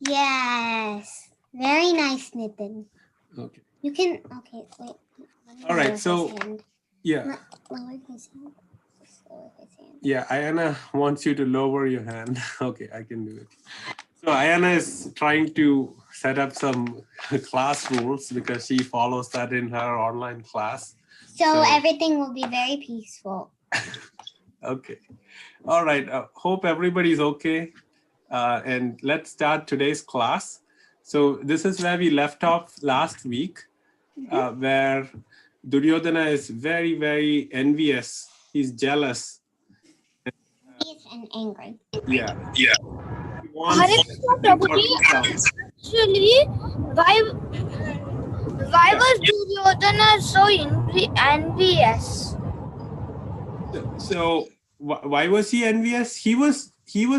Yes. Very nice, Nitin. Okay. You can, okay, wait. All right. So, yeah. Lower his hand. Just lower his hand. Yeah, Ayana wants you to lower your hand. Okay, I can do it. So Ayana is trying to set up some class rules because she follows that in her online class. So everything will be very peaceful. Okay. All right. Hope everybody's okay. And let's start today's class. So this is where we left off last week, where Duryodhana is very, very envious. He's jealous. He's and angry. Yeah. Hare Krishna Prabhuji, actually, why was Duryodhana so envious? So why was he envious? He was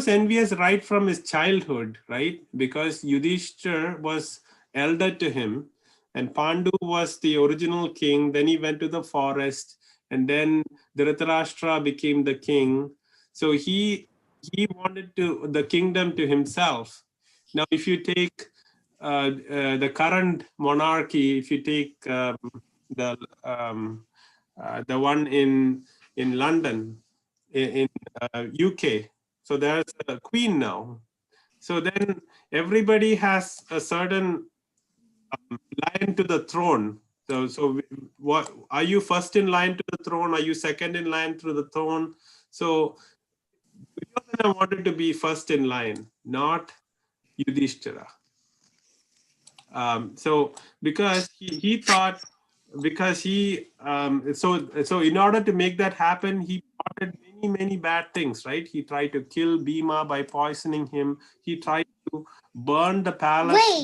envious right from his childhood, right? Because Yudhishthir was elder to him, and Pandu was the original king. Then he went to the forest, and then Dhritarashtra became the king. So he wanted the kingdom to himself. Now, if you take the current monarchy, if you take the one in London, in UK. So there's a queen now. So then everybody has a certain line to the throne. So what are you first in line to the throne? Are you second in line to the throne? So Duryodhana wanted to be first in line, not Yudhishthira. So because he thought, because he so in order to make that happen, he plotted many bad things, right? He tried to kill Bhima by poisoning him. He tried to burn the palace.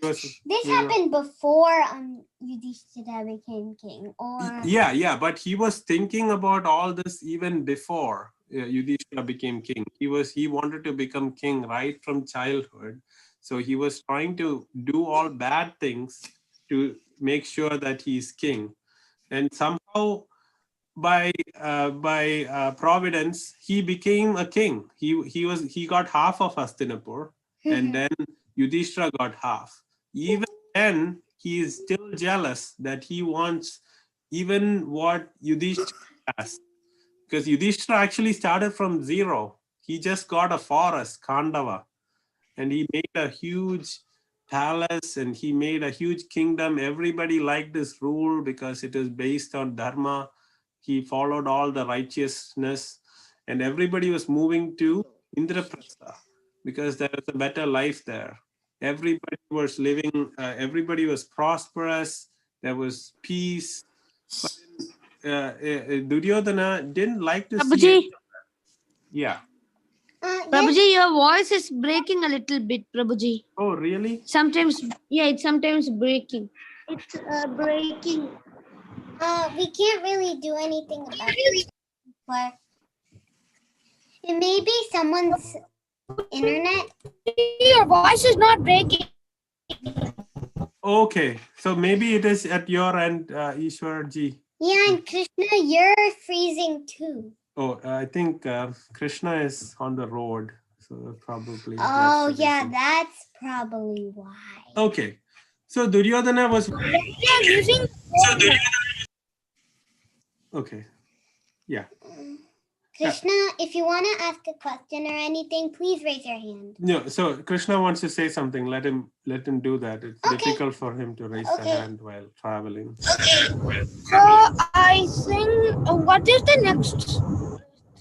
This happened before Yudhishthira became king, or yeah, but he was thinking about all this even before Yudhishthira became king. He wanted to become king right from childhood. So he was trying to do all bad things to make sure that he's king. And somehow by providence, he became a king. He got half of Hastinapur, and then Yudhishthira got half. Even then, he is still jealous that he wants even what Yudhishthira has. Because Yudhishthira actually started from zero. He just got a forest, Khandava, and he made a huge palace and he made a huge kingdom. Everybody liked this rule because it is based on dharma. He followed all the righteousness, and everybody was moving to Indraprastha because there was a better life there. Everybody was living, everybody was prosperous, there was peace. But Duryodhana didn't like to see. Yeah. Prabhuji, your voice is breaking a little bit, Prabhuji. Oh, really? Sometimes, yeah, it's sometimes breaking. It's breaking. We can't really do anything about it. But it may be someone's internet. Your voice is not breaking. Okay, so maybe it is at your end, Ishwar ji. Yeah, and Krishna, you're freezing too. Oh, I think Krishna is on the road, so probably. Oh, yeah, that's probably why. Okay, so Duryodhana was. Okay, yeah. Krishna, if you want to ask a question or anything, please raise your hand. No, so Krishna wants to say something. Let him do that. It's difficult for him to raise the hand while traveling. Okay. So I think, what is the next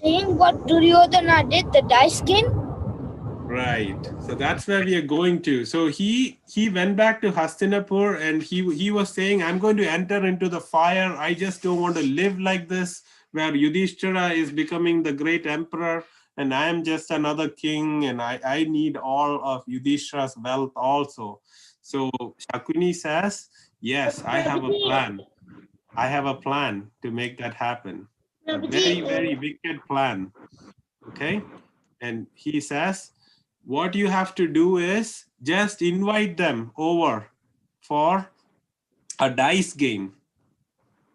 thing? What Duryodhana did? The dice game? Right. So that's where we are going to. So he went back to Hastinapur and he was saying, I'm going to enter into the fire. I just don't want to live like this, where Yudhishthira is becoming the great emperor and I am just another king and I need all of Yudhishthira's wealth also. So Shakuni says, yes, I have a plan. I have a plan to make that happen. A very, very wicked plan. Okay. And he says, what you have to do is just invite them over for a dice game.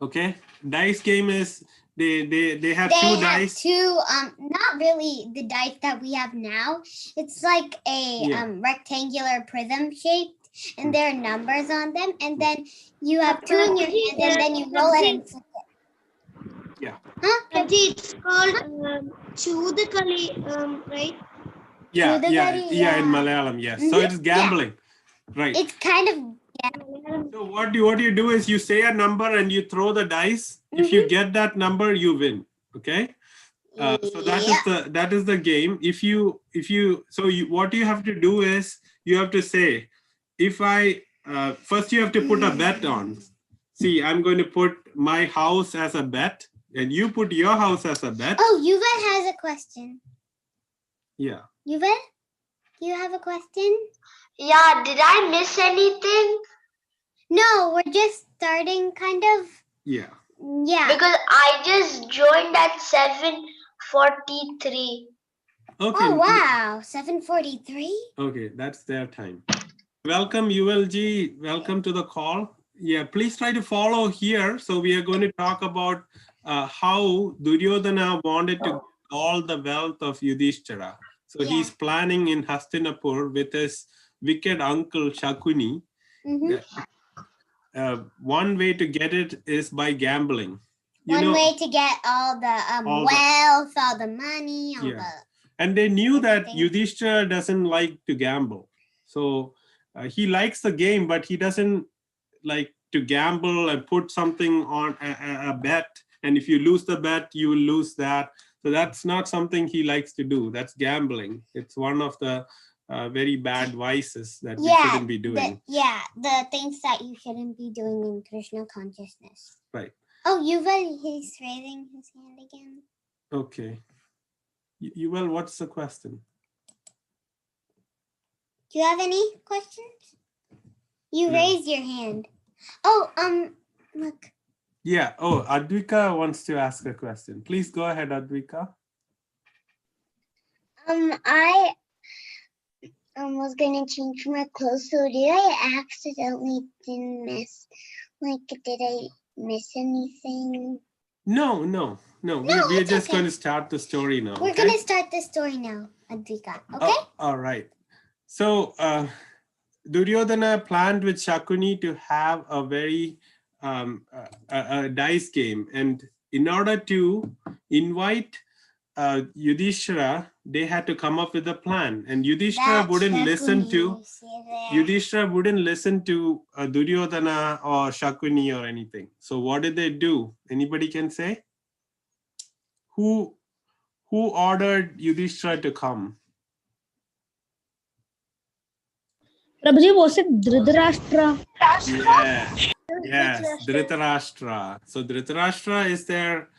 Okay. Dice game is They have They two have dice. two, not really the dice that we have now. It's like a Yeah. rectangular prism shaped, and there are numbers on them. And then you have two in your hand, and then you roll it and flip it. Yeah. Huh? It's called Chudakali, right? Yeah, Chudagari, in Malayalam, yes. So it's gambling, right? It's kind of So what you do is you say a number and you throw the dice. If you get that number, you win. Okay. So that is the game. What you have to do is you have to say, if I first you have to put a bet on. See, I'm going to put my house as a bet, and you put your house as a bet. Oh, Yuval has a question. Yeah. Yuval, you have a question? Yeah, did I miss anything? No, we're just starting, kind of. Yeah. Yeah. Because I just joined at 7:43. Okay. Oh wow, 7:43. Okay, that's their time. Welcome, ULG. Welcome to the call. Yeah, please try to follow here. So we are going to talk about how Duryodhana wanted to get all the wealth of Yudhishthira. So he's planning in Hastinapur with his wicked uncle Shakuni. One way to get it is by gambling. One way to get all the wealth, all the money, all the... And they knew that Yudhishthira doesn't like to gamble. So he likes the game, but he doesn't like to gamble and put something on a bet. And if you lose the bet, you will lose that. So that's not something he likes to do. That's gambling. It's one of the very bad vices that you shouldn't be doing. The things that you shouldn't be doing in Krishna consciousness. Right. Oh, Yuval, he's raising his hand again. Okay. Yuval, what's the question? Do you have any questions? You raised your hand. Oh, look. Yeah. Oh, Advika wants to ask a question. Please go ahead, Advika. I was gonna change my clothes. So did I accidentally miss? Like, did I miss anything? No. We're just going to start the story now. We're going to start the story now, Advika. Okay? All right. So Duryodhana planned with Shakuni to have a very a dice game. And in order to invite Yudhishthira, they had to come up with a plan. And Yudhishthira wouldn't listen to Duryodhana or Shakuni or anything. So what did they do? Anybody can say? Who ordered Yudhishthira to come? Prabhuji, was it Dhritarashtra? Yes, Dhritarashtra. So Dhritarashtra is their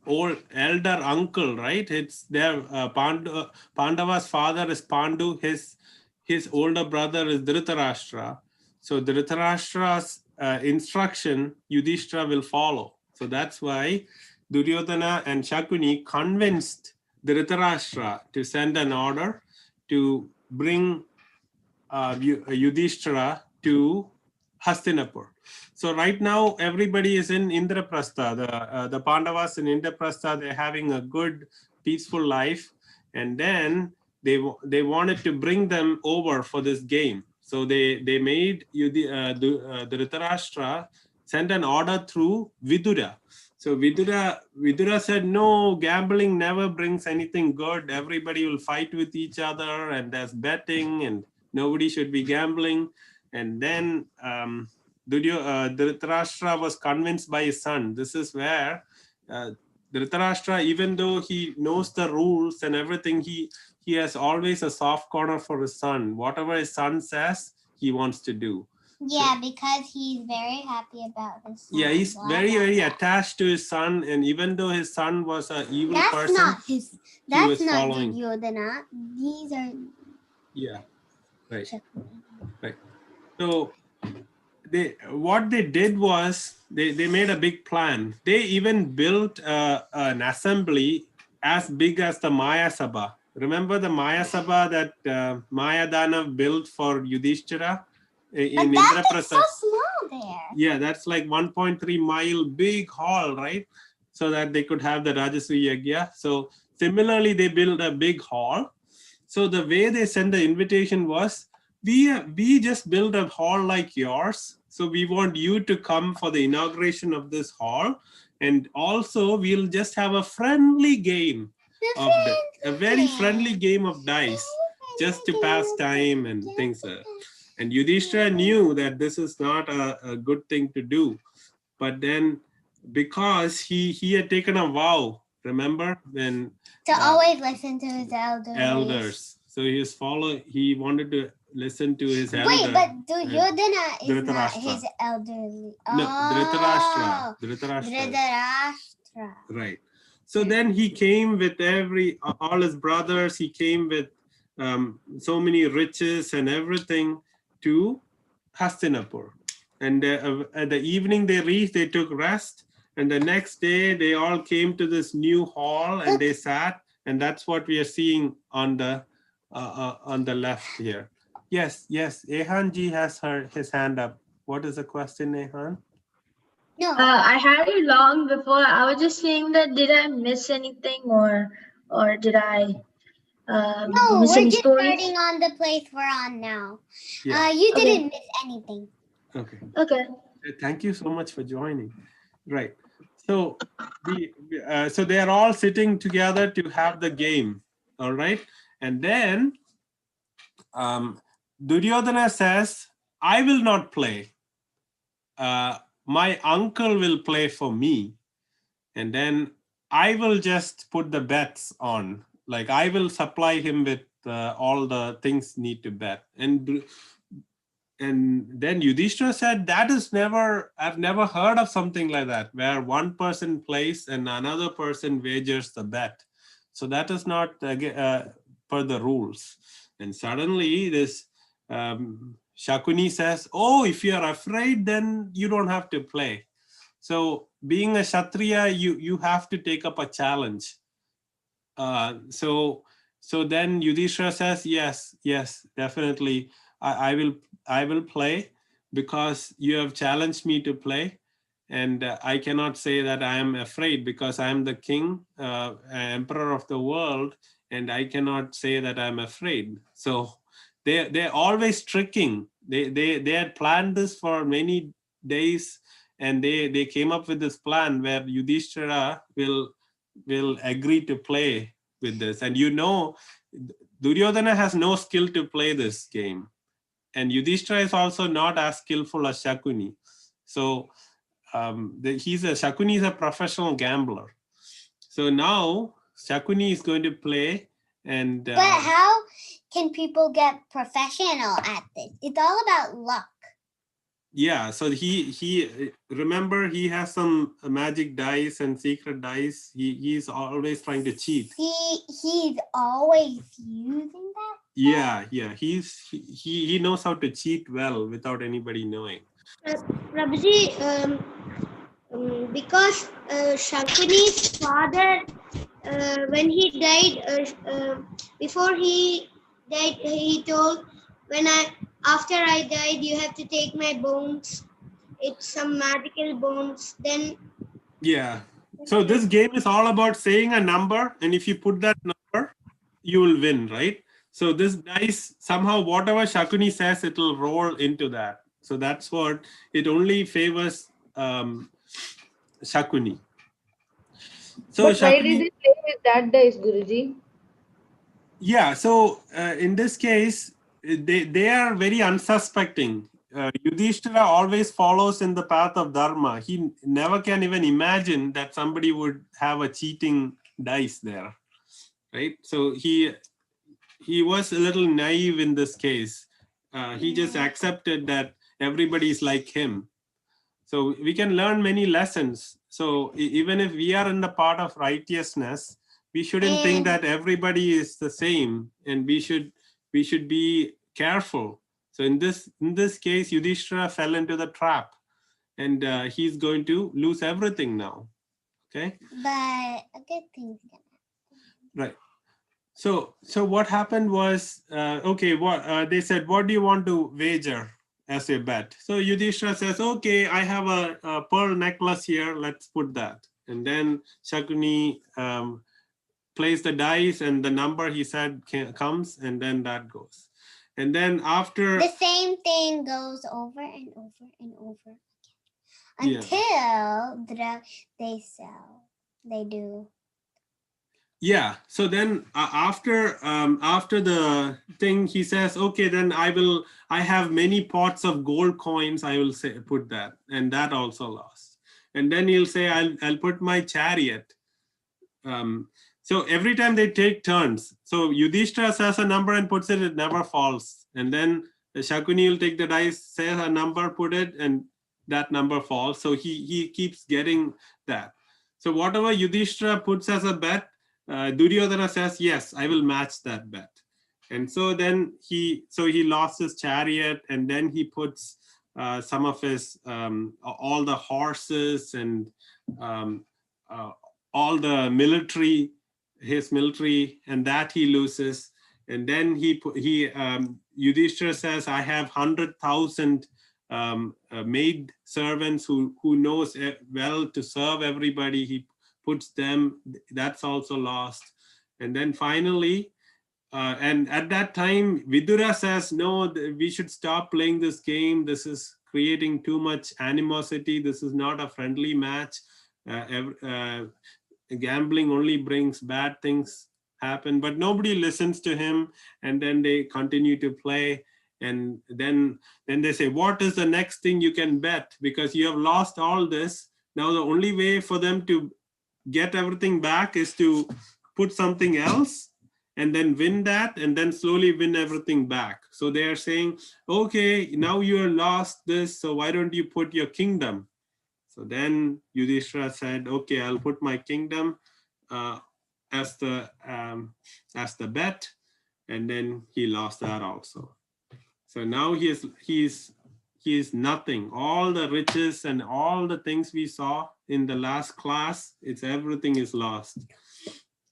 old elder uncle, right? It's their Pandava's father is Pandu. His older brother is Dhritarashtra. So Dhritarashtra's instruction, Yudhishthira will follow. So that's why Duryodhana and Shakuni convinced Dhritarashtra to send an order to bring Yudhishthira to Hastinapur. So right now, everybody is in Indraprastha. The Pandavas in Indraprastha, they're having a good, peaceful life. And then they wanted to bring them over for this game. So they made Dhritarashtra send an order through Vidura. So Vidura said, no, gambling never brings anything good. Everybody will fight with each other and there's betting and nobody should be gambling. And then Dhritarashtra was convinced by his son. This is where Dhritarashtra, even though he knows the rules and everything, he has always a soft corner for his son. Whatever his son says, he wants to do. Yeah, because he's very happy about his son. Yeah, he's very attached to his son, and even though his son was an evil person, that's not Duryodhana. These are... Yeah, right. So what they did was they made a big plan. They even built an assembly as big as the Maya Sabha. Remember the Maya Sabha that Mayadana built for Yudhishthira in Indraprastha? That's so small there. Yeah, that's like 1.3 mile big hall, right? so that they could have the Rajasri Yagya. So similarly, they built a big hall. So the way they sent the invitation was, we just built a hall like yours. So we want you to come for the inauguration of this hall. And also we'll just have a friendly game of a very friendly game of dice just to pass time and things like that. And Yudhishthira knew that this is not a good thing to do. But then because he had taken a vow, remember, when To always listen to his elders. So he wanted to listen to his elder. Wait, but Duryodhana is not Dhritarashtra. his elderly. No, Dhritarashtra. Dhritarashtra. Right. So then he came with all his brothers. He came with so many riches and everything to Hastinapur. And at the evening they reached, they took rest. And the next day they all came to this new hall and they sat. And that's what we are seeing on the left here. Yes. Ehanji has his hand up. What is the question, Ehan? No. I had it long before. I was just saying that did I miss anything or did I No, miss we're any just stories? starting on the place we're on now. Yeah. You Okay. didn't miss anything. Okay. Thank you so much for joining. Right. So so they are all sitting together to have the game. All right. And then Duryodhana says, I will not play. My uncle will play for me. And then I will just put the bets on. Like I will supply him with all the things need to bet. And then Yudhishthira said, I've never heard of something like that, where one person plays and another person wagers the bet. So that is not per the rules. And suddenly this Shakuni says, oh, if you are afraid, then you don't have to play. So being a Kshatriya, you have to take up a challenge. So then Yudhishthira says, yes, definitely. I will play because you have challenged me to play. And I cannot say that I am afraid because I am the king, emperor of the world, and I cannot say that I'm afraid. So they're always tricking. They had planned this for many days, and they came up with this plan where Yudhishthira will agree to play with this. And Duryodhana has no skill to play this game. And Yudhishthira is also not as skillful as Shakuni. So Shakuni is a professional gambler. So now Shakuni is going to play. And But how can people get professional at this? It's all about luck. Yeah, so he remember he has some magic dice and secret dice. He's always trying to cheat. He's always using that? Yeah, he knows how to cheat well without anybody knowing. Prabhuji, because Shakuni's father, when he died, before he died, he told, after I died, you have to take my bones. It's some magical bones. Then Yeah. So this game is all about saying a number, and if you put that number, you will win, right? So this dice, somehow whatever Shakuni says, it will roll into that. So that's what it only favors Shakuni. So But why did he play with that dice, Guruji? Yeah, so in this case, they are very unsuspecting. Yudhishthira always follows in the path of dharma. He never can even imagine that somebody would have a cheating dice there, right? So he was a little naive in this case. He just accepted that everybody is like him. So we can learn many lessons. So even if we are in the path of righteousness, we shouldn't think that everybody is the same, and we should be careful. So in this case, Yudhishthira fell into the trap, and he's going to lose everything now. Okay. But a good thing's gonna happen. Right. So what happened was, they said, what do you want to wager as a bet? So Yudhishthira says, okay, I have a pearl necklace here. Let's put that. And then Shakuni plays the dice, and the number he said comes, and then that goes. And then after The same thing goes over and over and over Yeah. until they do. Yeah. So then after the thing, he says, okay, then I have many pots of gold coins. I will say put that, and that also lost. And then he'll say, I'll put my chariot. So every time they take turns. So Yudhishthira says a number and puts it, it never falls. And then Shakuni will take the dice, say a number, put it, and that number falls. So he keeps getting that. So whatever Yudhishthira puts as a bet, Duryodhana says, yes, I will match that bet. And so then he lost his chariot, and then he puts some of his all the horses and all the military, his military, and that he loses. And then Yudhishthira says, I have 100,000 maid servants who knows well to serve everybody. He puts them, that's also lost. And then finally, and at that time, Vidura says, no, we should stop playing this game. This is creating too much animosity. This is not a friendly match. Gambling only brings bad things happen, but nobody listens to him. And then they continue to play. And then they say, what is the next thing you can bet? Because you have lost all this. Now the only way for them to get everything back is to put something else and then win that, and then slowly win everything back. So they are saying, okay, now you have lost this, so why don't you put your kingdom? So then Yudhishthira said, okay, I'll put my kingdom as the bet, and then he lost that also. So now he is nothing. All the riches and all the things we saw in the last class, everything is lost.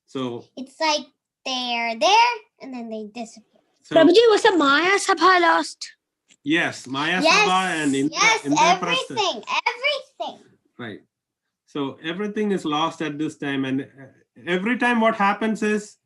So it's like they're there and then they disappear. So, Prabhuji, was the Maya Sabha lost? Yes, Maya Yes, Sabha and everything. Right. So everything is lost at this time, and every time what happens is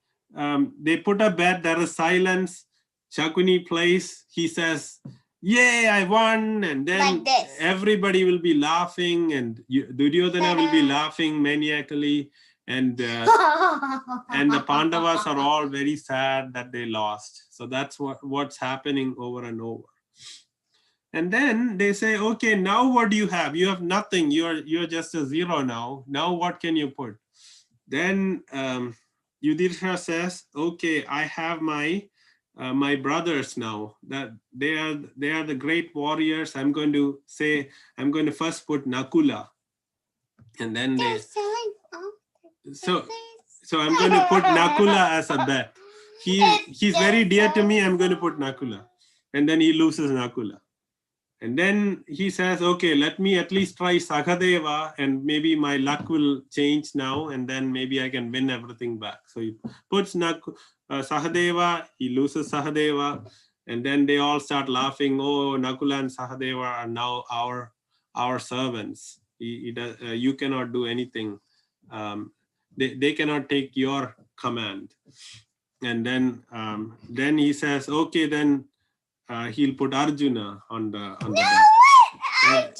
they put a bet, there is silence. Shakuni plays, he says, yay, I won, and then Like this. everybody will be laughing, and Duryodhana will be laughing maniacally, and the Pandavas are all very sad that they lost. So that's what's happening over and over. And then they say, okay, now what do you have? You have nothing. You're just a zero now. Now what can you put? Then Yudhishthira says, okay, I have my brothers now. That they are the great warriors. I'm going to first put Nakula, and then so I'm going to put Nakula as a bet. He's very dear to me. I'm going to put Nakula, and then he loses Nakula. And then he says, okay, let me at least try Sahadeva, and maybe my luck will change now, and then maybe I can win everything back. So he puts Sahadeva, he loses Sahadeva, and then they all start laughing. Oh, Nakula and Sahadeva are now our servants. You cannot do anything. They cannot take your command. And then he says, okay, then he'll put Arjuna on the bet. Arjuna!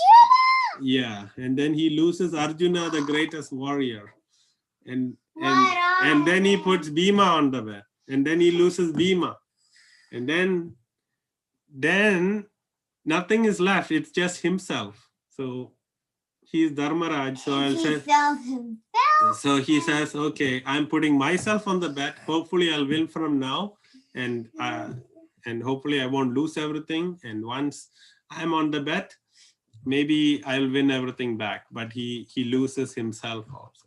Yeah, and then he loses Arjuna, the greatest warrior. And then he puts Bhima on the bet. And then he loses Bhima. And then nothing is left. It's just himself. So he's Dharmaraj. So he says, okay, I'm putting myself on the bet. Hopefully I'll win from now. And hopefully I won't lose everything. And once I'm on the bet, maybe I'll win everything back. But he loses himself also.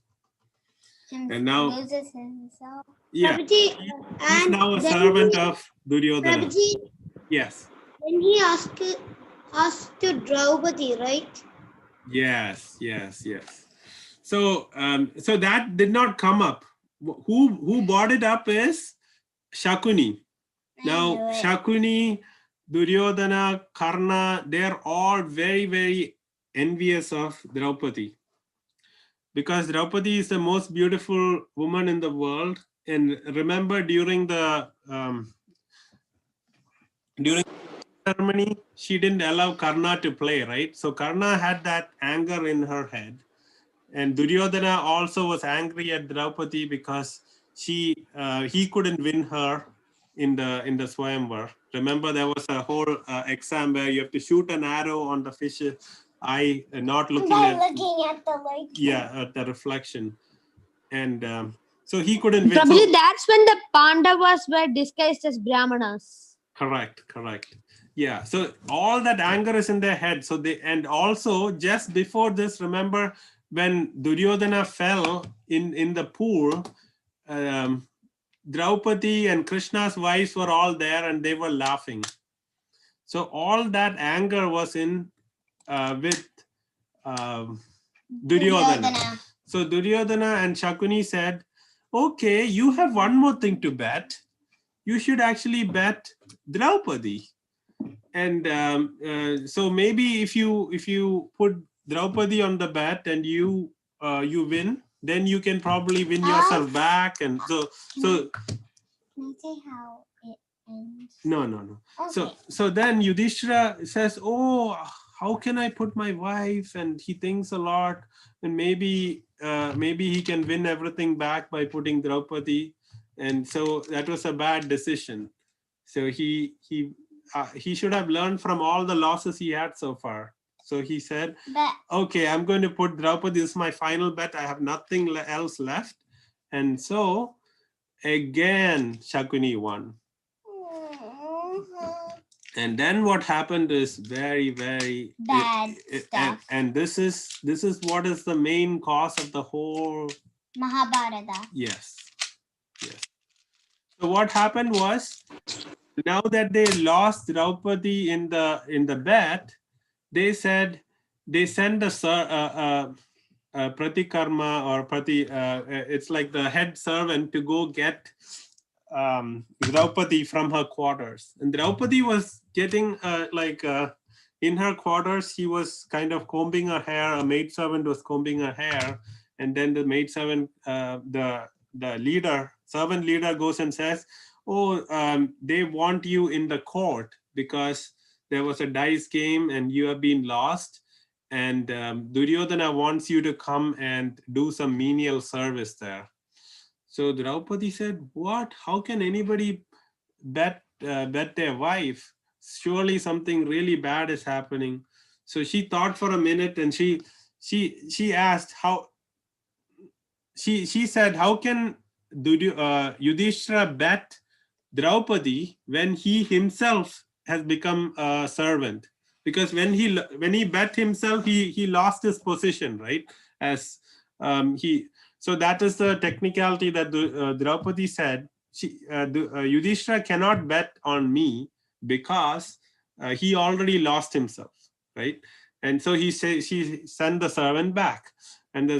And now loses himself. Yeah, Prabhuji, he's now a servant of Duryodhana. Prabhuji, Yes. when he asked to Draupati, right? Yes. So that did not come up. Who brought it up is Shakuni. Now, Shakuni, Duryodhana, Karna, they're all very, very envious of Draupadi. because Draupadi is the most beautiful woman in the world. And remember, during the ceremony, she didn't allow Karna to play, right? So Karna had that anger in her head. And Duryodhana also was angry at Draupadi because he couldn't win her in the Swayamvar. Remember, there was a whole exam where you have to shoot an arrow on the fish's eye, not looking By at looking at the light. yeah, at the reflection. And so he couldn't win. Probably So, that's when the Pandavas were disguised as Brahmanas. correct. Yeah, so all that anger is in their head. So they, and also just before this, remember when Duryodhana fell in the pool, Draupadi and Krishna's wives were all there and they were laughing. So all that anger was in with Duryodhana. So Duryodhana and Shakuni said, okay, you have one more thing to bet. You should actually bet Draupadi. And so maybe if you put Draupadi on the bet and you win, then you can probably win yourself back. And so Can I say how it ends? no. Okay. So then Yudhishthira says, oh, how can I put my wife? And he thinks a lot, and maybe he can win everything back by putting Draupadi. And so that was a bad decision. So he should have learned from all the losses he had so far. So he said, okay, I'm going to put Draupadi. This is my final bet. I have nothing else left. And so again, Shakuni won. And then what happened is very, very Bad stuff. And this is what is the main cause of the whole Mahabharata. Yes. So what happened was, now that they lost Draupadi in the bet, they said they sent a pratikarma or it's like the head servant to go get Draupadi from her quarters. And Draupadi was getting in her quarters, she was kind of combing her hair. A maid servant was combing her hair, and then the maid servant, the servant leader goes and says, oh, they want you in the court because there was a dice game and you have been lost, and Duryodhana wants you to come and do some menial service there. So Draupadi said, what? How can anybody bet their wife? Surely something really bad is happening. So she thought for a minute, and she asked how. She said, how can Yudhishthira bet Draupadi when he himself has become a servant? Because when he bet himself, he lost his position, right? As so that is the technicality that Draupadi said. Yudhishthira cannot bet on me because he already lost himself, right? And so she sent the servant back. And the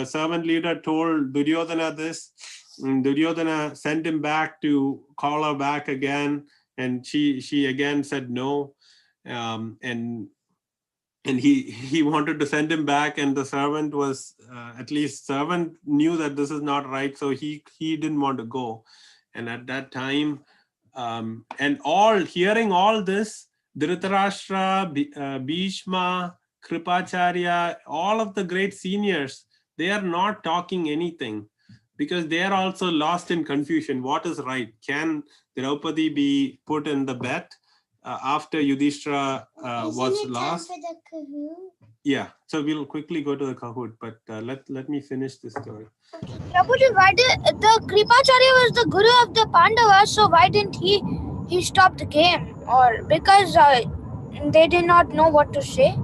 servant leader told Duryodhana this. And Duryodhana sent him back to call her back again. And she again said no. And he wanted to send him back. And the servant was, at least servant knew that this is not right. So he didn't want to go. And at that time, and hearing all this, Dhritarashtra, Bhishma, Kripacharya, all of the great seniors, they are not talking anything because they are also lost in confusion. What is right? Can Draupadi be put in the bet after Yudhishthira was lost? For the Kahoot? Yeah, so we'll quickly go to the Kahoot, but let me finish this story. Prabhuji, why did the Kripacharya was the guru of the Pandavas? So why didn't he stop the game? Or because they did not know what to say?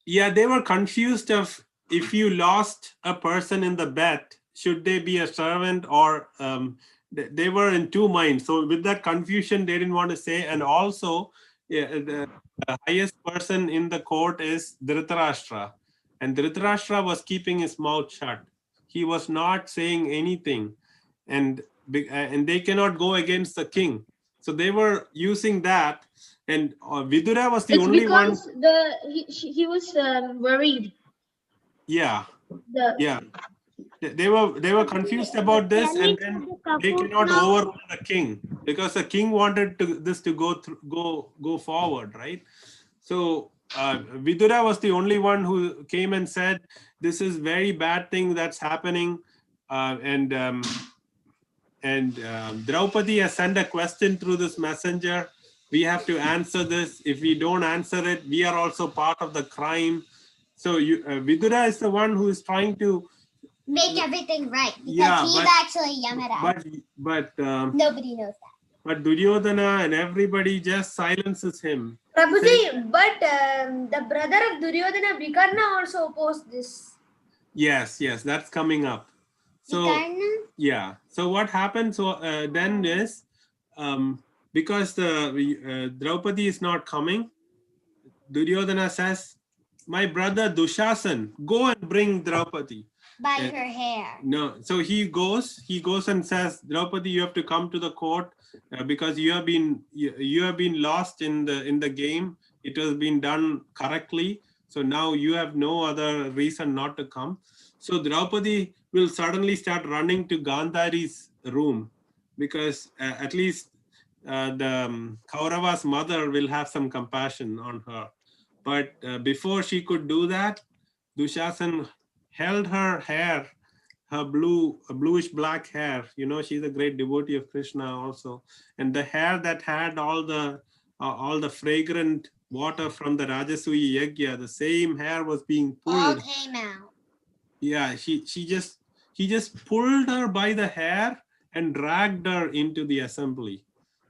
Yeah, they were confused of if you lost a person in the bet, should they be a servant or they were in two minds. So with that confusion, they didn't want to say. And also, the highest person in the court is Dhritarashtra. And Dhritarashtra was keeping his mouth shut. He was not saying anything. And they cannot go against the king. So they were using that. And Vidura was the only one. Because he was worried. Yeah. The Yeah, they were confused about this, Can we and set then the they Kahoot cannot now? overrule the king because the king wanted this to go forward, right? So Vidura was the only one who came and said, "This is very bad thing that's happening," and Draupadi has sent a question through this messenger. We have to answer this. If we don't answer it, we are also part of the crime. So Vidura is the one who is trying to Make everything right because Yeah, he's but- actually Yamaraj. but Nobody knows that. but Duryodhana and everybody just silences him. Prabhuji, but the brother of Duryodhana, Vikarna, also opposed this. Yes, that's coming up. So Vikarna? yeah. So what happened? So then is because the Draupadi is not coming, Duryodhana says, "My brother Dushasan, go and bring Draupadi." By And- her hair. No, so he goes and says, Draupadi, you have to come to the court because you have been lost in the game. It has been done correctly. So now you have no other reason not to come. So Draupadi will suddenly start running to Gandhari's room because at least the Kaurava's mother will have some compassion on her. But before she could do that, Dushasan held her hair, her bluish black hair. You know, she's a great devotee of Krishna also. And the hair that had all the fragrant water from the Rajasuya Yajna, the same hair was being All pulled. came out. Yeah, he just pulled her by the hair and dragged her into the assembly.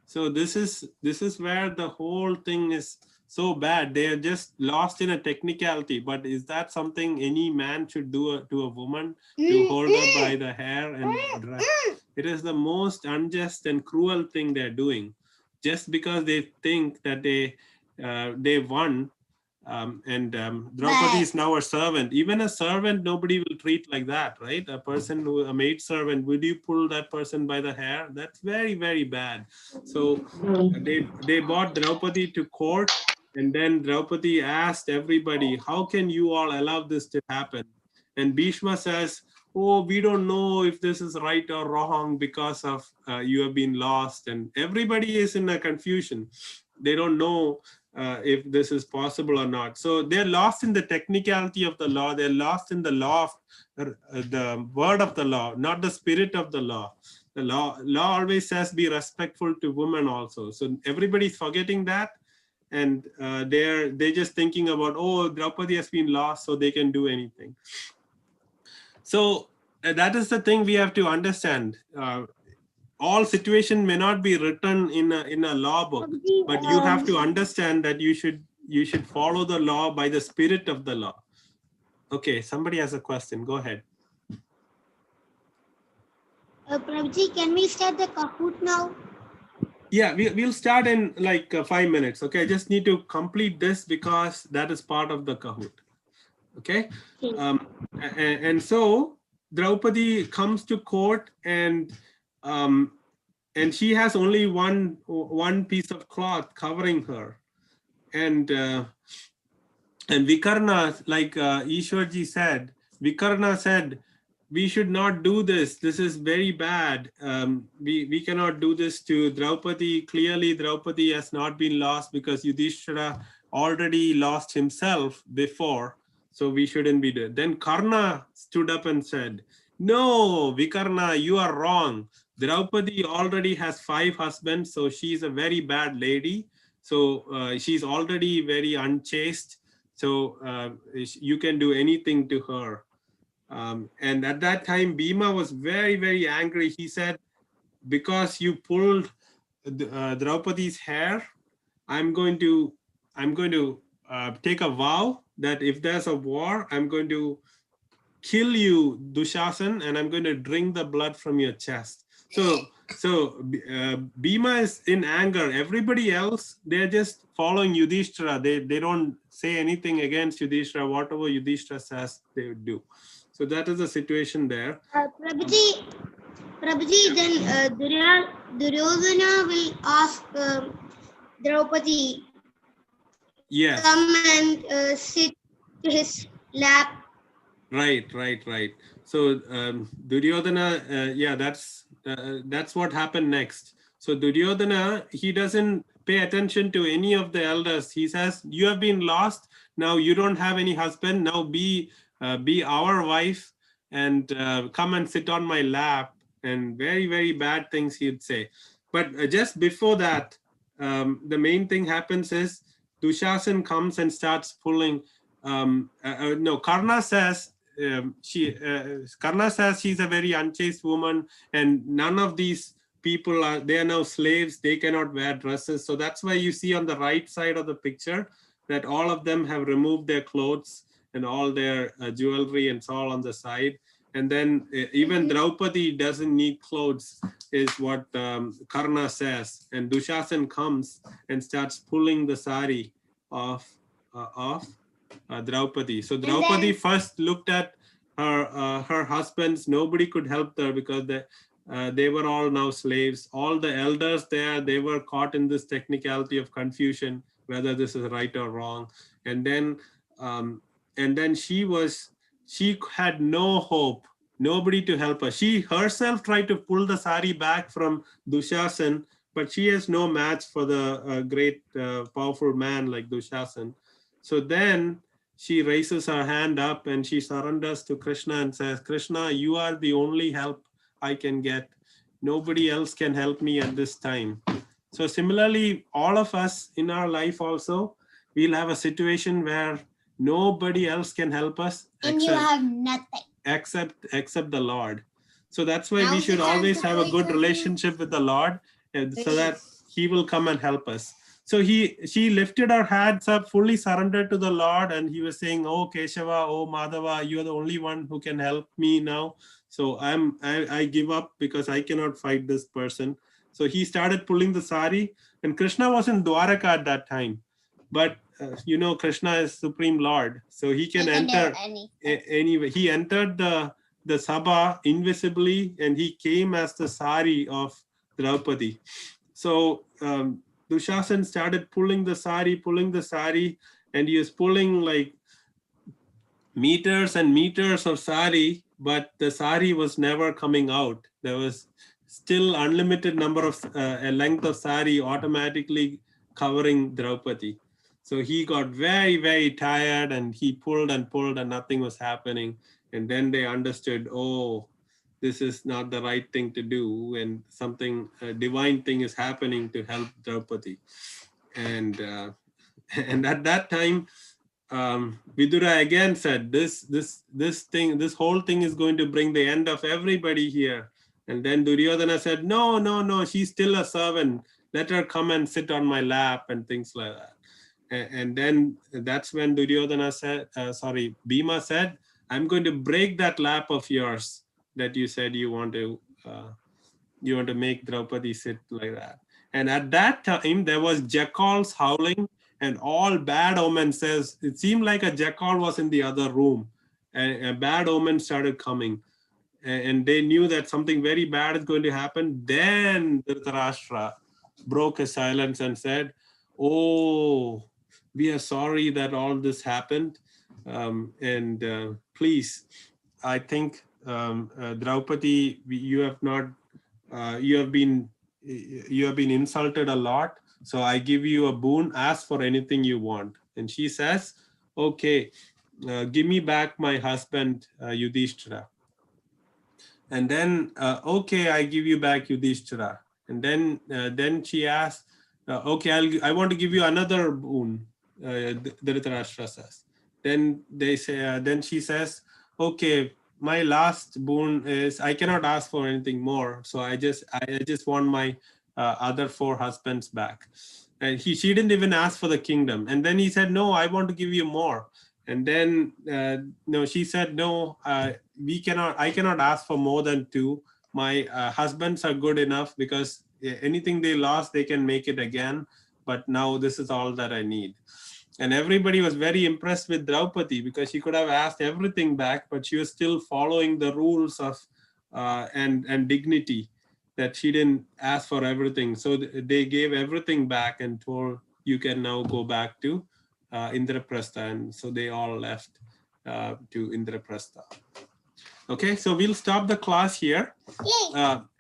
So this is where the whole thing is so bad. They are just lost in a technicality. But is that something any man should do to a woman, to hold her by the hair and drag? It is the most unjust and cruel thing they're doing, just because they think that they won. Draupadi is now a servant. Even a servant, nobody will treat like that, right? A maid servant, would you pull that person by the hair? That's very, very bad. So they brought Draupadi to court, and then Draupadi asked everybody, how can you all allow this to happen? And Bhishma says, oh, we don't know if this is right or wrong because of you have been lost. And everybody is in a confusion. They don't know if this is possible or not. So they're lost in the technicality of the law. They're lost in the law of the word of the law, not the spirit of the law. The law always says be respectful to women also. So everybody's forgetting that. And they're just thinking about, oh, Draupadi has been lost, so they can do anything. So that is the thing we have to understand. All situation may not be written in a law book, but you have to understand that you should follow the law by the spirit of the law. Okay, somebody has a question. Go ahead. Prabhuji, can we start the Kahoot now? Yeah, we'll start in like 5 minutes. Okay, I just need to complete this because that is part of the Kahoot. Okay, and so Draupadi comes to court and she has only one piece of cloth covering her, and Vikarna, like Ishwarji said, Vikarna said, we should not do this. This is very bad. We cannot do this to Draupadi. Clearly, Draupadi has not been lost because Yudhishthira already lost himself before. So we shouldn't be doing. Then Karna stood up and said, no, Vikarna, you are wrong. Draupadi already has 5 husbands, so she's a very bad lady. So she's already very unchaste. So you can do anything to her. And at that time, Bhima was very, very angry. He said, because you pulled Draupadi's hair, I'm going to take a vow that if there's a war, I'm going to kill you, Dushasan, and I'm going to drink the blood from your chest. So Bhima is in anger. Everybody else, they're just following Yudhishthira. They don't say anything against Yudhishthira. Whatever Yudhishthira says, they would do. So that is the situation there. Prabhuji, then Duryodhana will ask Draupadi Yes. come and sit to his lap. Right. So Duryodhana, yeah, that's what happened next. So Duryodhana, he doesn't pay attention to any of the elders. He says, "You have been lost. Now you don't have any husband. Now be our wife and come and sit on my lap." And very, very bad things he'd say. But just before that, the main thing happens is Dushasan comes and starts pulling. No, Karna says Karna says she's a very unchaste woman, and none of these people they are now slaves. They cannot wear dresses. So that's why you see on the right side of the picture that all of them have removed their clothes and all their jewelry and it's all on the side. And then even Draupadi doesn't need clothes, is what Karna says. And Dushasan comes and starts pulling the sari off Draupadi. So Draupadi first looked at her husbands. Nobody could help her because they were all now slaves. All the elders there, they were caught in this technicality of confusion, whether this is right or wrong. And then she had no hope, nobody to help her. She herself tried to pull the sari back from Dushasan, but she has no match for the great powerful man like Dushasan. So then she raises her hand up and she surrenders to Krishna and says, "Krishna, you are the only help I can get. Nobody else can help me at this time." So similarly, all of us in our life also, we'll have a situation where nobody else can help us And you have nothing. except the Lord. So that's why we should always have a good relationship with the Lord, so that he will come and help us. So she lifted her hands up, fully surrendered to the Lord, and he was saying, "Oh Keshava, oh Madhava, you are the only one who can help me now. So I give up because I cannot fight this person." So he started pulling the sari, and Krishna was in Dwaraka at that time. But Krishna is Supreme Lord, so he can enter anyway. He entered the Sabha invisibly, and he came as the sari of Draupadi. So Dushasan started pulling the sari, and he was pulling like meters and meters of sari, but the sari was never coming out. There was still unlimited number of a length of sari automatically covering Draupadi. So he got very, very tired, and he pulled and pulled and nothing was happening. And then they understood, oh, this is not the right thing to do, and something a divine thing is happening to help Draupadi. And at that time, Vidura again said, this whole thing is going to bring the end of everybody here. And then Duryodhana said, no, she's still a servant. Let her come and sit on my lap and things like that. And then that's when Duryodhana said, Bhima said, "I'm going to break that lap of yours that you said you want to make Draupadi sit like that." And at that time, there was jackals howling, and all bad omens says, it seemed like a jackal was in the other room, and a bad omen started coming. And they knew that something very bad is going to happen. Then Dhritarashtra broke his silence and said, "Oh, we are sorry that all this happened. Please, I think Draupadi, you have been insulted a lot. So I give you a boon. Ask for anything you want." And she says, "Okay, give me back my husband Yudhishthira." And then, "Okay, I give you back Yudhishthira." And then she asked, "Okay, I want to give you another boon." Dhritarashtra says. Then she says, "Okay, my last boon is I cannot ask for anything more. So I just want my other 4 husbands back." And she didn't even ask for the kingdom. And then he said, "No, I want to give you more." And then no, she said, "No, I cannot ask for more than 2. My husbands are good enough, because anything they lost, they can make it again. But now this is all that I need." And everybody was very impressed with Draupadi, because she could have asked everything back, but she was still following the rules of and dignity, that she didn't ask for everything. So they gave everything back and told, "You can now go back to Indraprastha." And so they all left. to Indraprastha. Okay, so we'll stop the class here.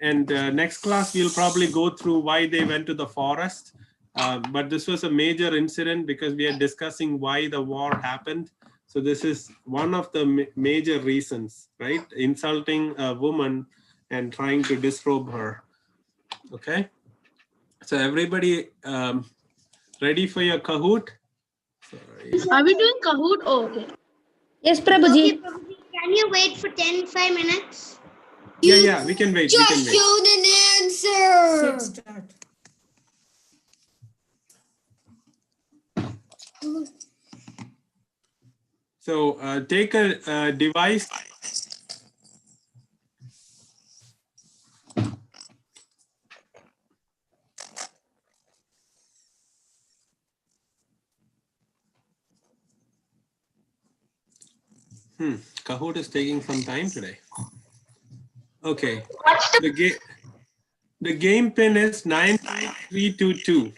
And next class, we'll probably go through why they went to the forest. But this was a major incident because we are discussing why the war happened. So this is one of the major reasons, right? Insulting a woman and trying to disrobe her. Okay. So everybody ready for your Kahoot? Sorry. Are we doing Kahoot? Oh, okay. Yes, Prabhuji. Okay, Prabhuji, can you wait for 5 minutes? Yeah, we can wait. We can wait. Showed an answer. Start. So take a device. Kahoot is taking some time today. Okay. The game pin is 99322.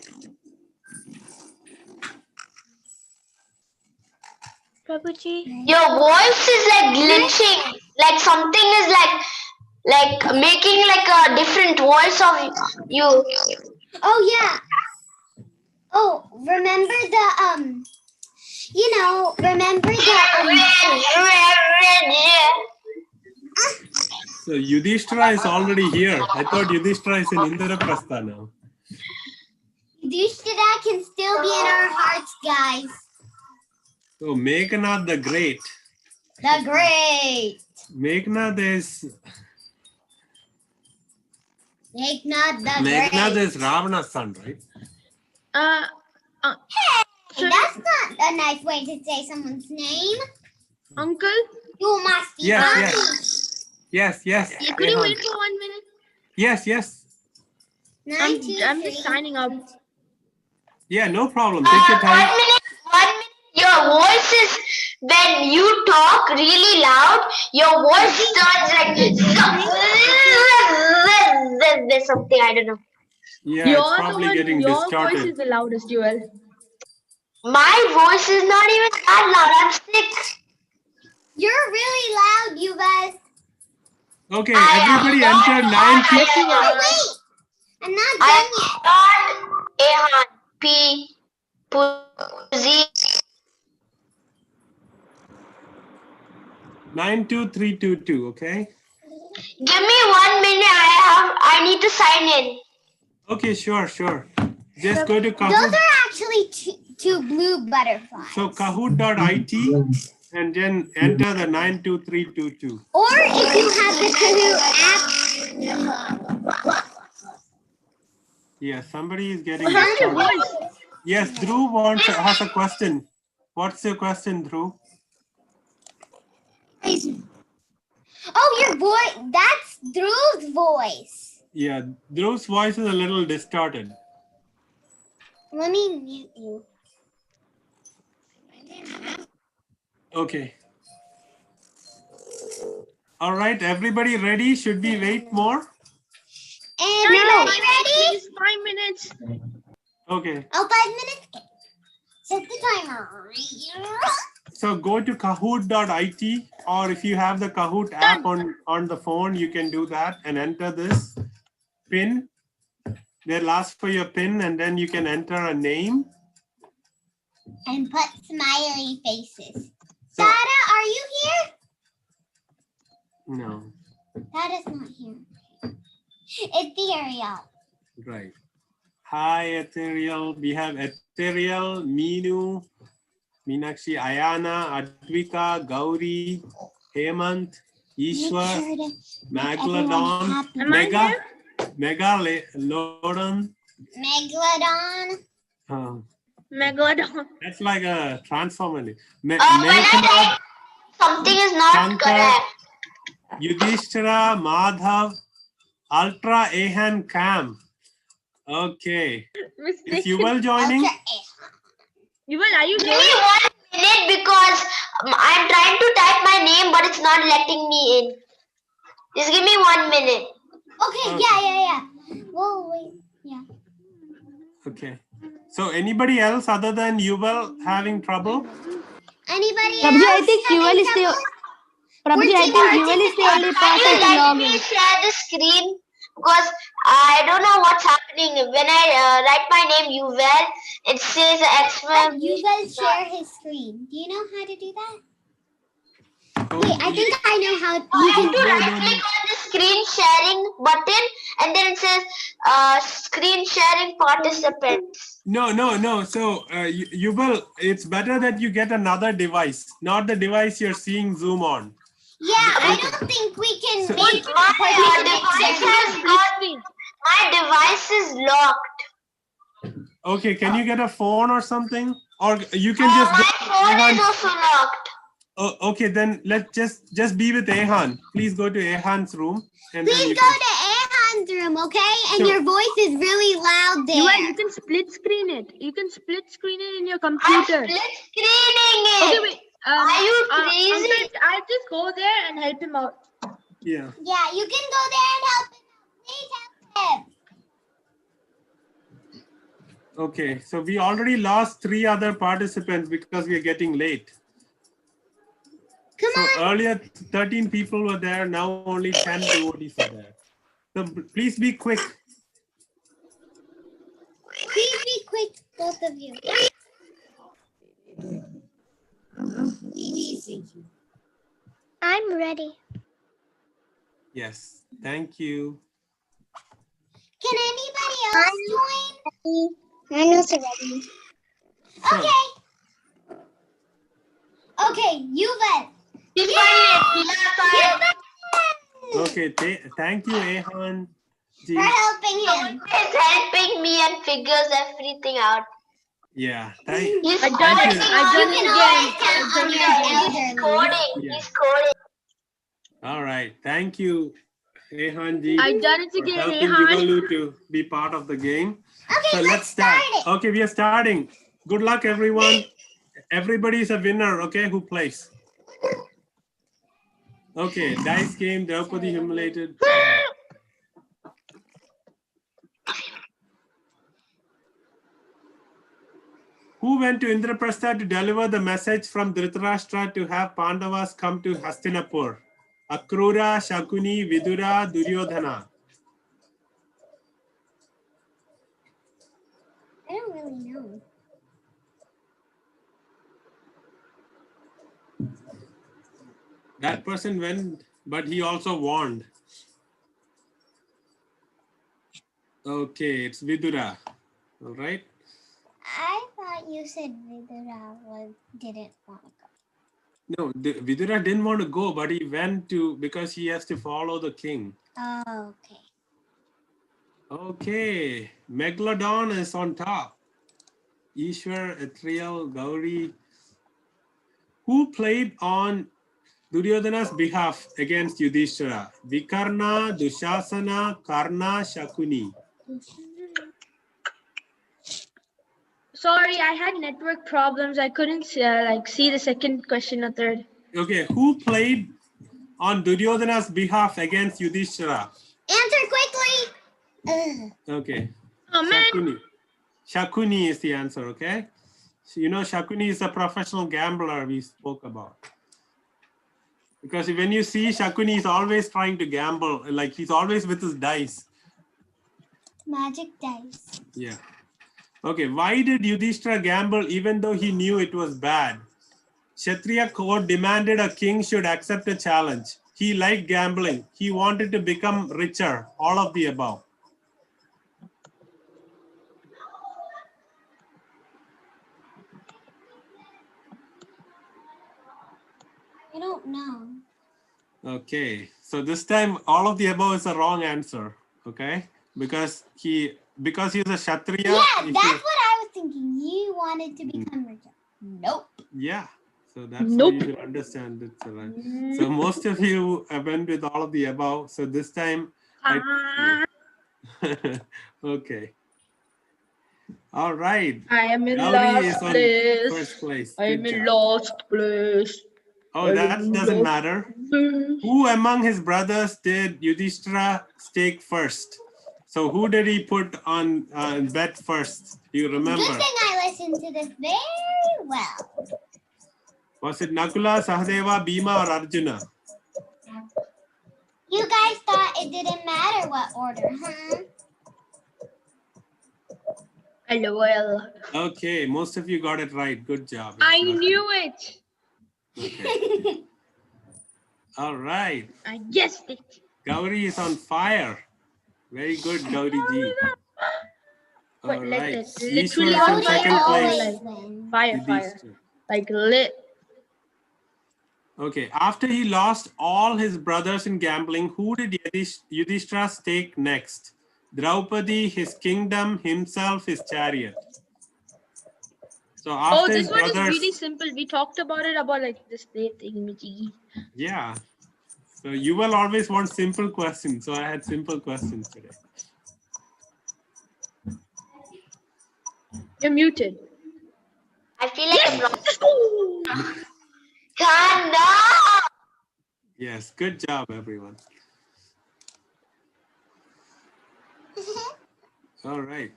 Prabhuji. Your voice is like glitching, like something is like making like a different voice of you. Oh yeah. Oh, remember the remember the So Yudhishthira is already here. I thought Yudhishthira is in Indraprastha now. Yudhishthira can still be in our hearts, guys. So Meghnath the Great. The great. Meghnath is Meghnath is Ravana's son, right? Hey, that's not a nice way to say someone's name. Uncle? You must be Yes, mommy. Yes. Yeah, could you wait for 1 minute? Yes. I'm just signing up. Yeah, no problem. Take your time. 1 minute. Your voice is, when you talk really loud, your voice turns like there's something, I don't know. Yeah, it's probably getting Your distorted. voice is the loudest, Joel. My voice is not even that loud. I'm sick. You're really loud, you guys. Okay, everybody enter 9. Oh, wait. I'm not I done yet. am not Ahan P Puzi. 92322, okay? Give me 1 minute. I need to sign in. Okay, sure. Just go to Those Kahoot. are actually two blue butterflies. So kahoot.it and then enter the 92322. Or if you have the Kahoot app. Yeah, somebody is getting distorted. Yes, Dhruv has a question. What's your question, Dhruv? Oh, your voice. That's Dhruv's voice. Yeah, Dhruv's voice is a little distorted. Let me mute you. Okay. All right, everybody ready? Should we wait more? Everybody ready? Just 5 minutes. Okay. Oh, 5 minutes. Set the timer. So go to kahoot.it, or if you have the Kahoot app on the phone, you can do that and enter this PIN. They'll ask for your PIN and then you can enter a name. And put smiley faces. So, Dada, are you here? no, Dada's not here. Ethereal. right. Hi, Ethereal. We have Ethereal, Meenu, Meenakshi, Ayana, Advika, Gauri, Hemant, Ishwar, Megalodon, Megalodon. Megalodon. Megalodon. That's like a transformer. When I something is not Shankar, correct. Yudhishthira, Madhav, Ultra Ahan Cam. Okay. Is Yuval joining? Yuval, are you Give there? me 1 minute because I'm trying to type my name, but it's not letting me in. Just give me 1 minute. Okay, yeah. Whoa, wait. Yeah. Okay. So anybody else other than Yuval having trouble? Anybody Prabhuji, I else think having Fuel is the trouble? Prabhuji, I think Fuel is the only Can person you to let log me in. share the screen? Because I don't know what's happening. When I write my name, Yuval, it says exclamation. You guys share his screen. Do you know how to do that? Wait, I think I know how I you have to can. right click on the screen sharing button and then it says screen sharing participants. No. So you will. It's better that you get another device, not the device you're seeing Zoom on. Yeah, I don't think we can So- make My device has got, my device is locked. Okay, can you get a phone or something, or you can just My go phone Ehan. is also locked. Oh, okay, then let's just be with Ehan. Please go to Ehan's room, and then Please you go can. to Ahan's room, okay? And Sure. your voice is really loud there. You can split screen it. You can split screen it in your I'm computer. split screening it. Okay, wait. Are you crazy? Uncle, I'll just go there and help him out. Yeah. Yeah, you can go there and help him. Please help him. Okay, so we already lost 3 other participants because we are getting late. Come So on. earlier 13 people were there, now only 10 devotees are there. So please be quick. Please be quick, both of you. I'm ready. Yes, thank you. Can anybody else join? I'm also ready. Sure. Okay. Okay, Yuval. Okay, thank you, Ehan. For helping him. He's helping me and figures everything out. Yeah, He's I done it. coding. I done You it can again. always count on your He's elderly. coding. Yeah. He's coding. All right, thank you, Ehan ji, I done it for again, helping Ehan. Yuvalu to be part of the game. Okay, So let's start. Okay, we are starting. Good luck, everyone. Everybody is a winner, okay, who plays. Okay, dice game, Draupadi humiliated. Who went to Indraprastha to deliver the message from Dhritarashtra to have Pandavas come to Hastinapur? Akrura, Shakuni, Vidura, Duryodhana. I don't really know. That person went, but he also warned. Okay, it's Vidura. All right. I thought you said Vidura didn't want to go. No, Vidura didn't want to go, but he went to because he has to follow the king. Oh, okay. Okay, Megalodon is on top. Ishwar, Etriel, Gauri. Who played on Duryodhana's behalf against Yudhishthira? Vikarna, Dushasana, Karna, Shakuni. Sorry, I had network problems. I couldn't see the second question or third. Okay, who played on Duryodhana's behalf against Yudhishthira? Answer quickly. Ugh. Okay. Oh man. Shakuni. Shakuni is the answer, okay? So, you know, Shakuni is a professional gambler we spoke about. Because when you see Shakuni, he's always trying to gamble, like he's always with his dice. Magic dice. Yeah. Okay, why did Yudhishthira gamble even though he knew it was bad? Kshatriya court demanded a king should accept a challenge. He liked gambling. He wanted to become richer. All of the above. I don't know. Okay, so this time all of the above is the wrong answer. Okay, because he's a Kshatriya. Yeah, that's what I was thinking. You wanted to become richer. Nope. Yeah, so that's Nope. why you should understand it. So most of you went with all of the above. So this time, okay. All right. I am in Gauri is last on place. first place. I am Good in job. last place. Oh, that doesn't matter. Who among his brothers did Yudhishthira stake first? So who did he put on bet first? Do you remember? Good thing I listened to this very well. Was it Nakula, Sahadeva, Bhima, or Arjuna? You guys thought it didn't matter what order, huh? LOL. Okay, most of you got it right. Good job. It's I Nakula. knew it. Okay. All right. I guessed it. Gauri is on fire. Very good, Gauri ji. But All like right. it, Ishwar literally is on in fire, second or place. like fire, Yudhishthira. like lit. Okay, after he lost all his brothers in gambling, who did Yudhishthira take next? Draupadi, his kingdom, himself, his chariot. So Oh, after this his one is brothers, really simple. We talked about it about like this thing. yeah. So you will always want simple questions. So I had simple questions today. You're muted. I feel like a Let's go. Kanda. Yes, good job, everyone. All right,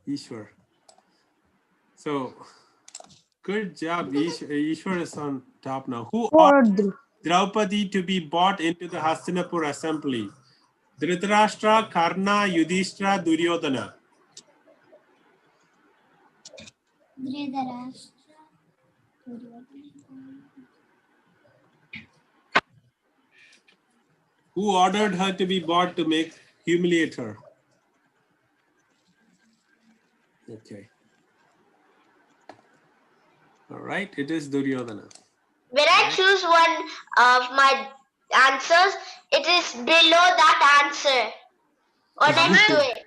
Ishwar. So good job, Ishwar is on top now. Who ordered Draupadi to be brought into the Hastinapur assembly? Dhritarashtra, Karna, Yudhishthira, Duryodhana. Who ordered her to be brought to humiliate her? Okay. All right, it is Duryodhana. When I choose one of my answers, it is below that answer or next to it.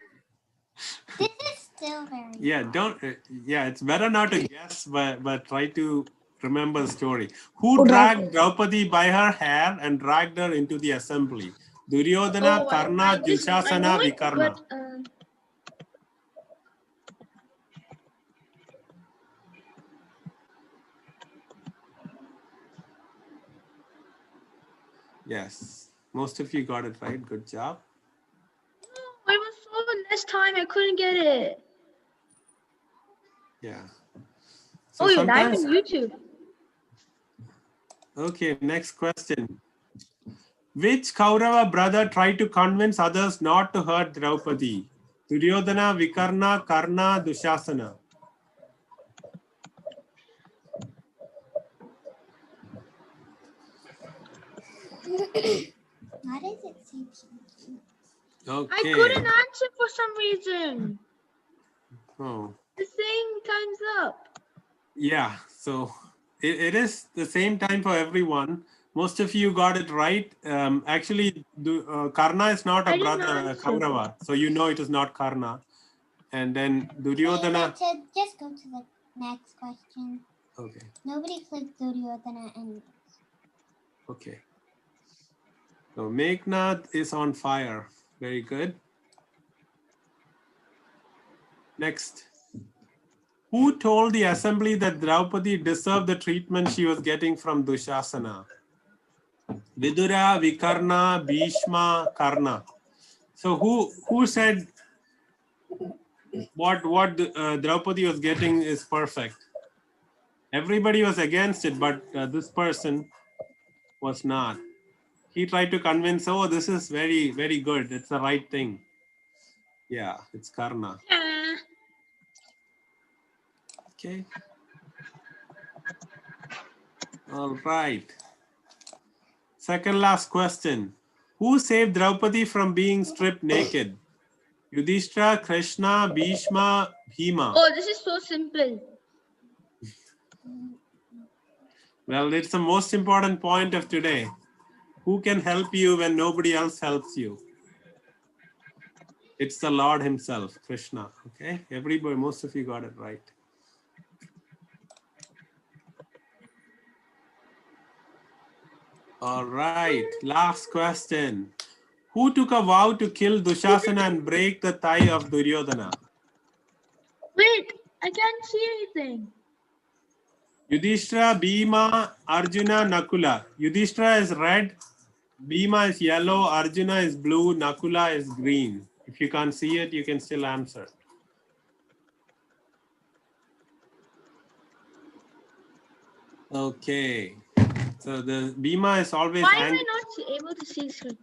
This is still very. Yeah, don't. Yeah, it's better not to guess, but try to remember the story. Who dragged Draupadi by her hair and dragged her into the assembly? Duryodhana, Karna, I Dushasana, know it, Vikarna. but, Yes, most of you got it right. Good job. no, it was so less time. I couldn't get it. Yeah. So Oh, you're live on sometimes. YouTube. Okay, next question. Which Kaurava brother tried to convince others not to hurt Draupadi? Duryodhana, Vikarna, Karna, Dushasana. Why does it say pinky? Okay. I couldn't answer for some reason. Oh. The same time's up. Yeah, so it is the same time for everyone. Most of you got it right. Actually, Karna is not I a didn't brother, answer. Kaurava. So you know it is not Karna. And then Duryodhana. Just go to the next question. Okay, Nobody clicked Duryodhana and. okay. So Meghnath is on fire. Very good. Next. Who told the assembly that Draupadi deserved the treatment she was getting from Dushasana? Vidura, Vikarna, Bhishma, Karna. So who said what Draupadi was getting is perfect? Everybody was against it, but this person was not. He tried to convince, oh, this is very, very good. It's the right thing. Yeah, it's Karna. Okay. All right. Second last question. Who saved Draupadi from being stripped naked? Yudhishthira, Krishna, Bhishma, Bhima. Oh, this is so simple. Well, it's the most important point of today. Who can help you when nobody else helps you? It's the Lord himself, Krishna. Okay, everybody, most of you got it right. All right, last question. Who took a vow to kill Dushasana and break the thigh of Duryodhana? Wait, I can't see anything. Yudhishthira, Bhima, Arjuna, Nakula. Yudhishthira is red, Bhima is yellow, Arjuna is blue, Nakula is green. If you can't see it, you can still answer. Okay. So the Bhima is always Why am I angry. not able to see the screen?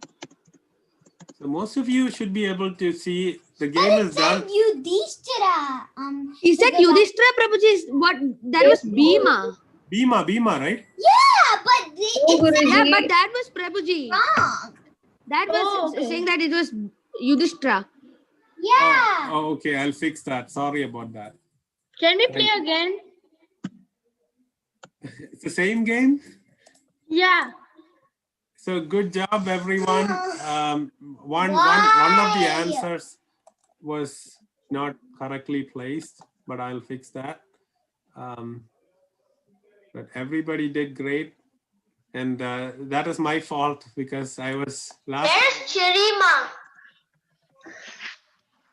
So most of you should be able to see the game is done. Yudhishthira. He said Yudhishthira Prabhuji is what? That was Bhima. Bhima, right? Yeah, but Oh, Guruji. Yeah, but that was Prabhuji. wrong. That was Oh, okay. saying that it was Yudhishthira. Yeah. Oh, okay. I'll fix that. Sorry about that. Can we play again? It's the same game. Yeah. So good job, everyone. One of the answers was not correctly placed, but I'll fix that. But everybody did great, and that is my fault because I was last. Where's Chirima?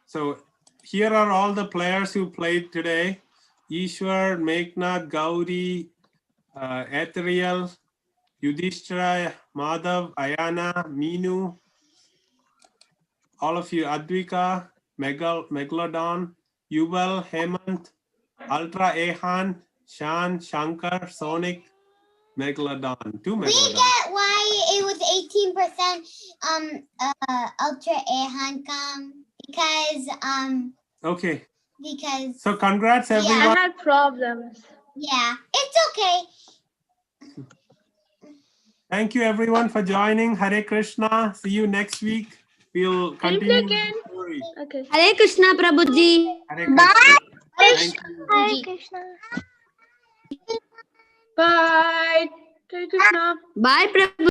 So here are all the players who played today: Ishwar, Meghnath, Gauri, Ethereal, Yudhishthira, Madhav, Ayana, Meenu, all of you, Advika, Megalodon, Yuval, Hemant, Ultra Ehan, Shan, Shankar, Sonic, Megalodon, two We Megalodon. get why it was 18% ultra air Hankam because Okay, because so congrats Yeah. I everyone. had problems. yeah, it's okay. Thank you everyone for joining. Hare Krishna. See you next week. We'll Can you play continue again? the story. Okay. Hare Krishna Prabhuji. Hare Krishna. Thank you. Hare Krishna. Bye. Hare Krishna. Bye Prabhuji.